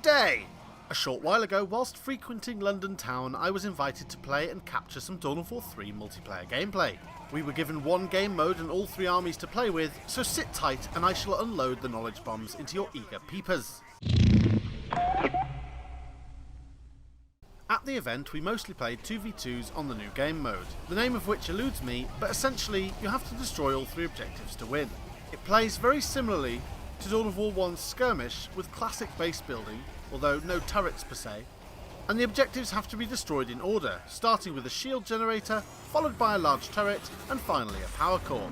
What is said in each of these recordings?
Good day! A short while ago, whilst frequenting London town, I was invited to play and capture some Dawn of War 3 multiplayer gameplay. We were given one game mode and all three armies to play with, so sit tight and I shall unload the knowledge bombs into your eager peepers. At the event, we mostly played 2v2s on the new game mode, the name of which eludes me, but essentially you have to destroy all three objectives to win. It plays very similarly to Dawn of War 1's skirmish with classic base building, although no turrets per se, and the objectives have to be destroyed in order, starting with a shield generator, followed by a large turret, and finally a power core.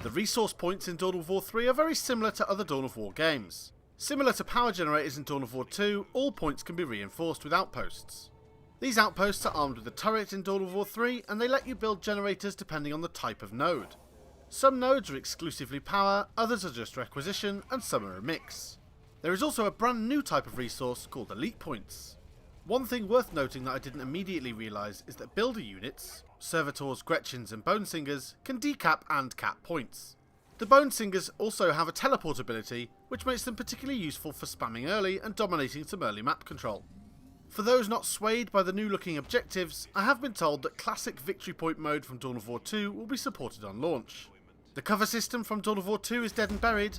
The resource points in Dawn of War 3 are very similar to other Dawn of War games. Similar to power generators in Dawn of War 2, all points can be reinforced with outposts. These outposts are armed with a turret in Dawn of War 3, and they let you build generators depending on the type of node. Some nodes are exclusively power, others are just requisition, and some are a mix. There is also a brand new type of resource called elite points. One thing worth noting that I didn't immediately realise is that builder units, servitors, Gretchens and Bone Singers, can decap and cap points. The Bone Singers also have a teleport ability, which makes them particularly useful for spamming early and dominating some early map control. For those not swayed by the new looking objectives, I have been told that classic victory point mode from Dawn of War 2 will be supported on launch. The cover system from Dawn of War 2 is dead and buried,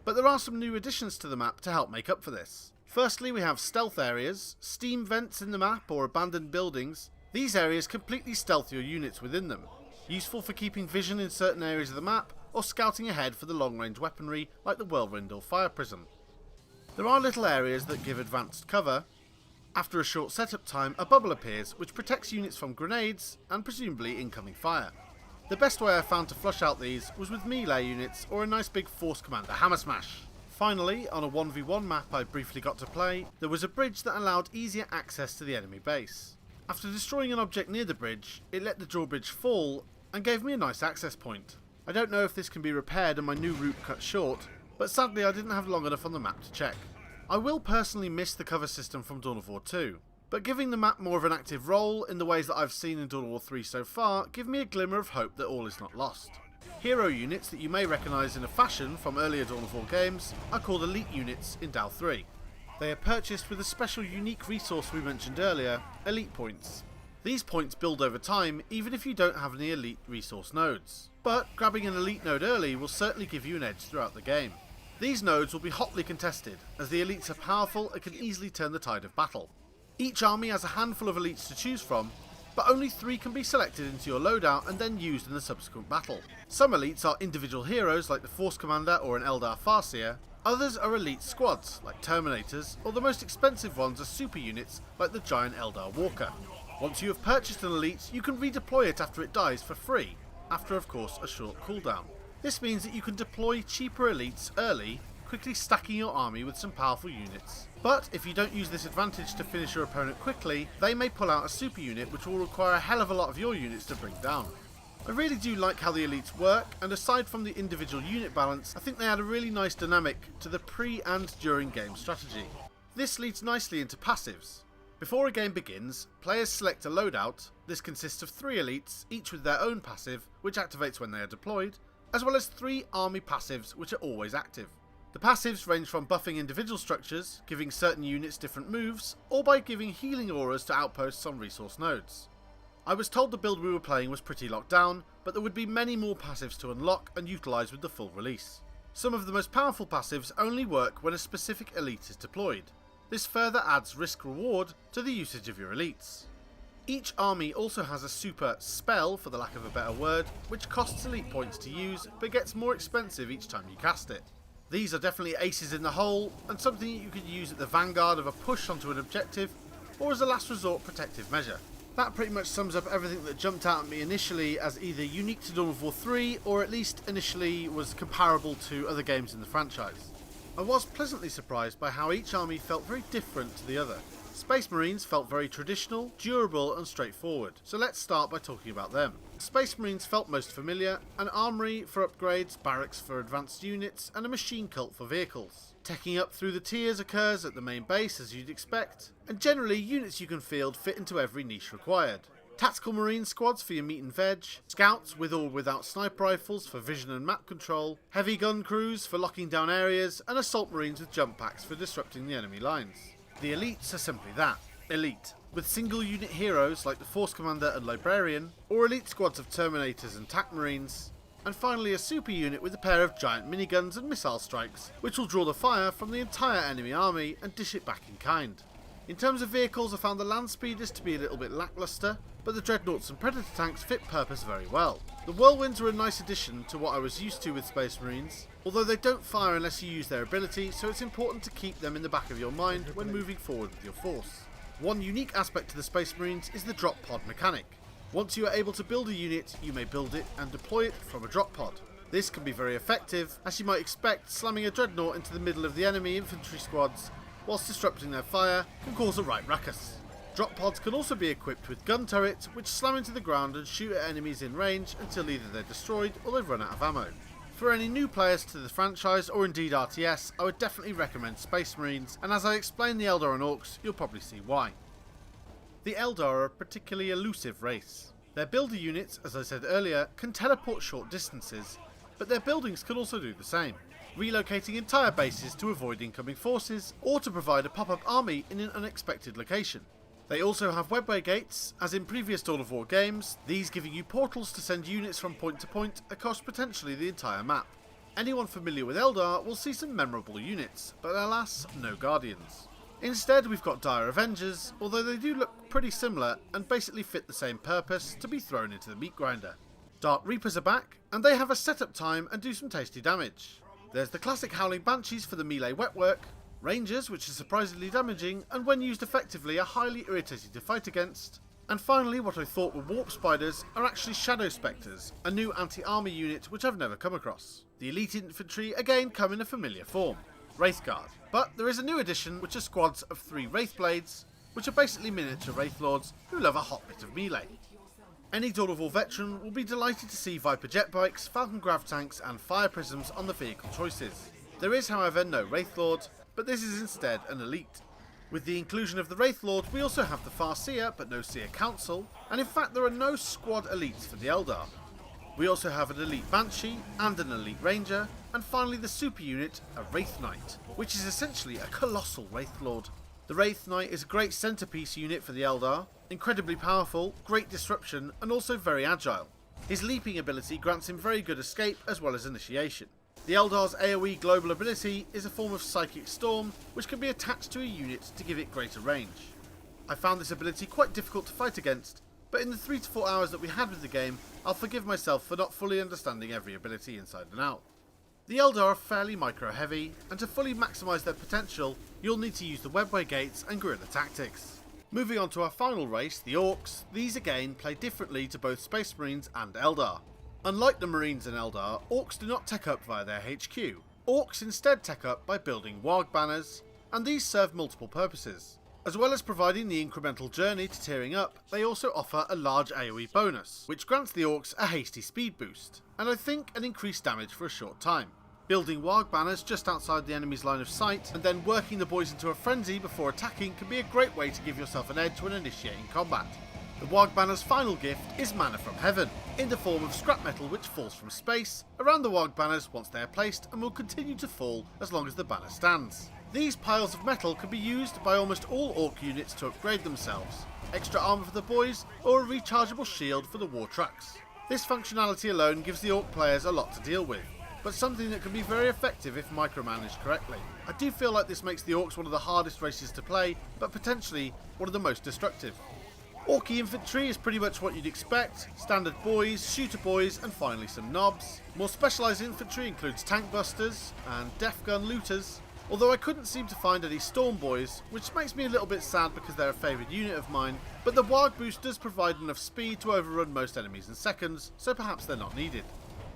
but there are some new additions to the map to help make up for this. Firstly, we have stealth areas, steam vents in the map or abandoned buildings. These areas completely stealth your units within them, useful for keeping vision in certain areas of the map or scouting ahead for the long-range weaponry like the whirlwind or fire prism. There are little areas that give advanced cover. After a short setup time, a bubble appears which protects units from grenades and presumably incoming fire. The best way I found to flush out these was with melee units or a nice big force commander hammer smash. Finally, on a 1v1 map I briefly got to play, there was a bridge that allowed easier access to the enemy base. After destroying an object near the bridge, it let the drawbridge fall and gave me a nice access point. I don't know if this can be repaired and my new route cut short, but sadly I didn't have long enough on the map to check. I will personally miss the cover system from Dawn of War 2, but giving the map more of an active role in the ways that I've seen in Dawn of War 3 so far give me a glimmer of hope that all is not lost. Hero units that you may recognise in a fashion from earlier Dawn of War games are called elite units in DAO 3. They are purchased with a special unique resource we mentioned earlier, elite points. These points build over time even if you don't have any elite resource nodes, but grabbing an elite node early will certainly give you an edge throughout the game. These nodes will be hotly contested, as the elites are powerful and can easily turn the tide of battle. Each army has a handful of elites to choose from, but only 3 can be selected into your loadout and then used in the subsequent battle. Some elites are individual heroes like the Force Commander or an Eldar Farseer, others are elite squads like Terminators, or the most expensive ones are super units like the giant Eldar Walker. Once you have purchased an elite, you can redeploy it after it dies for free, after of course a short cooldown. This means that you can deploy cheaper elites early, quickly stacking your army with some powerful units. But if you don't use this advantage to finish your opponent quickly, they may pull out a super unit which will require a hell of a lot of your units to bring down. I really do like how the elites work, and aside from the individual unit balance, I think they add a really nice dynamic to the pre and during game strategy. This leads nicely into passives. Before a game begins, players select a loadout. This consists of 3 elites, each with their own passive, which activates when they are deployed, as well as 3 army passives which are always active. The passives range from buffing individual structures, giving certain units different moves, or by giving healing auras to outposts on resource nodes. I was told the build we were playing was pretty locked down, but there would be many more passives to unlock and utilise with the full release. Some of the most powerful passives only work when a specific elite is deployed. This further adds risk-reward to the usage of your elites. Each army also has a super spell, for the lack of a better word, which costs elite points to use, but gets more expensive each time you cast it. These are definitely aces in the hole, and something you could use at the vanguard of a push onto an objective, or as a last resort protective measure. That pretty much sums up everything that jumped out at me initially as either unique to Dawn of War 3, or at least initially was comparable to other games in the franchise. I was pleasantly surprised by how each army felt very different to the other. Space Marines felt very traditional, durable and straightforward, so let's start by talking about them. Space Marines felt most familiar, an armory for upgrades, barracks for advanced units, and a machine cult for vehicles. Teching up through the tiers occurs at the main base as you'd expect, and generally units you can field fit into every niche required. Tactical Marine squads for your meat and veg, scouts with or without sniper rifles for vision and map control, heavy gun crews for locking down areas, and assault marines with jump packs for disrupting the enemy lines. The elites are simply that, elite, with single unit heroes like the Force Commander and Librarian, or elite squads of Terminators and TAC Marines, and finally a super unit with a pair of giant miniguns and missile strikes, which will draw the fire from the entire enemy army and dish it back in kind. In terms of vehicles, I found the land speeders to be a little bit lackluster, but the dreadnoughts and predator tanks fit purpose very well. The whirlwinds are a nice addition to what I was used to with Space Marines, although they don't fire unless you use their ability, so it's important to keep them in the back of your mind when moving forward with your force. One unique aspect to the Space Marines is the drop pod mechanic. Once you are able to build a unit, you may build it and deploy it from a drop pod. This can be very effective, as you might expect, slamming a dreadnought into the middle of the enemy infantry squads whilst disrupting their fire can cause a right ruckus. Drop pods can also be equipped with gun turrets which slam into the ground and shoot at enemies in range until either they're destroyed or they've run out of ammo. For any new players to the franchise, or indeed RTS, I would definitely recommend Space Marines, and as I explain the Eldar and Orks, you'll probably see why. The Eldar are a particularly elusive race. Their builder units, as I said earlier, can teleport short distances, but their buildings can also do the same, relocating entire bases to avoid incoming forces, or to provide a pop-up army in an unexpected location. They also have webway gates, as in previous Dawn of War games, these giving you portals to send units from point to point across potentially the entire map. Anyone familiar with Eldar will see some memorable units, but alas, no Guardians. Instead, we've got Dire Avengers, although they do look pretty similar and basically fit the same purpose, to be thrown into the meat grinder. Dark Reapers are back, and they have a setup time and do some tasty damage. There's the classic Howling Banshees for the melee wet work, Rangers, which is surprisingly damaging, and when used effectively are highly irritating to fight against. And finally, what I thought were Warp Spiders are actually Shadow Spectres, a new anti-army unit which I've never come across. The elite infantry again come in a familiar form, Wraith Guard. But there is a new addition which are squads of 3 Wraith Blades, which are basically miniature Wraith Lords who love a hot bit of melee. Any Dawn of War veteran will be delighted to see Viper jet bikes, Falcon grav tanks and fire prisms on the vehicle choices. There is however no Wraith Lord, but this is instead an elite. With the inclusion of the Wraith Lord, we also have the Farseer, but no Seer Council, and in fact there are no squad elites for the Eldar. We also have an elite Banshee and an elite Ranger, and finally the super unit, a Wraith Knight, which is essentially a colossal Wraith Lord. The Wraith Knight is a great centrepiece unit for the Eldar, incredibly powerful, great disruption, and also very agile. His leaping ability grants him very good escape as well as initiation. The Eldar's AoE global ability is a form of Psychic Storm, which can be attached to a unit to give it greater range. I found this ability quite difficult to fight against, but in the 3 to 4 hours that we had with the game, I'll forgive myself for not fully understanding every ability inside and out. The Eldar are fairly micro heavy, and to fully maximise their potential, you'll need to use the webway gates and guerrilla tactics. Moving on to our final race, the Orks, these again play differently to both Space Marines and Eldar. Unlike the Marines and Eldar, Orks do not tech up via their HQ. Orks instead tech up by building Warg banners, and these serve multiple purposes. As well as providing the incremental journey to tiering up, they also offer a large AoE bonus, which grants the Orks a hasty speed boost, and I think an increased damage for a short time. Building Warg banners just outside the enemy's line of sight, and then working the boys into a frenzy before attacking can be a great way to give yourself an edge when initiating combat. The Warg banner's final gift is mana from heaven, in the form of scrap metal which falls from space around the Warg banners once they are placed and will continue to fall as long as the banner stands. These piles of metal can be used by almost all Ork units to upgrade themselves, extra armour for the boys, or a rechargeable shield for the war trucks. This functionality alone gives the Ork players a lot to deal with, but something that can be very effective if micromanaged correctly. I do feel like this makes the Orks one of the hardest races to play, but potentially one of the most destructive. Orky infantry is pretty much what you'd expect, standard boys, shooter boys and finally some knobs. More specialised infantry includes tank busters and def gun looters, although I couldn't seem to find any storm boys, which makes me a little bit sad because they're a favourite unit of mine, but the Warg boosters provide enough speed to overrun most enemies in seconds, so perhaps they're not needed.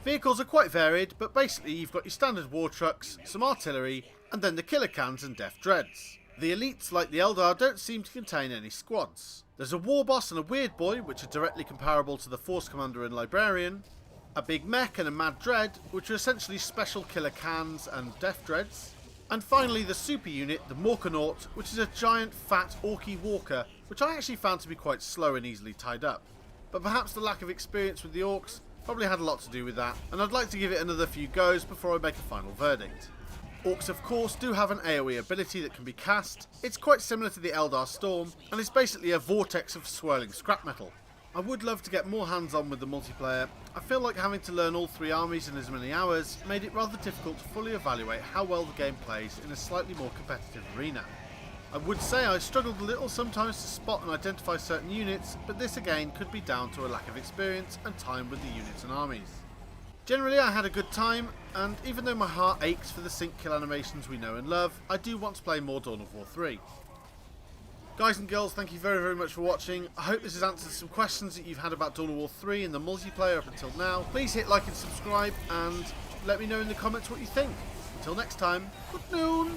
Vehicles are quite varied, but basically you've got your standard war trucks, some artillery, and then the killer cans and def dreads. The elites, like the Eldar, don't seem to contain any squads. There's a war boss and a weird boy, which are directly comparable to the Force Commander and Librarian, a big mech and a mad dread, which are essentially special killer cans and def dreads, and finally the super unit, the Morkanaut, which is a giant fat orky walker, which I actually found to be quite slow and easily tied up. But perhaps the lack of experience with the Orks probably had a lot to do with that, and I'd like to give it another few goes before I make a final verdict. Orks of course do have an AoE ability that can be cast. It's quite similar to the Eldar Storm, and it's basically a vortex of swirling scrap metal. I would love to get more hands on with the multiplayer. I feel like having to learn all 3 armies in as many hours made it rather difficult to fully evaluate how well the game plays in a slightly more competitive arena. I would say I struggled a little sometimes to spot and identify certain units, but this again could be down to a lack of experience and time with the units and armies. Generally I had a good time, and even though my heart aches for the sync kill animations we know and love, I do want to play more Dawn of War 3. Guys and girls, thank you very much for watching. I hope this has answered some questions that you've had about Dawn of War 3 and the multiplayer up until now. Please hit like and subscribe, and let me know in the comments what you think. Until next time, good noon!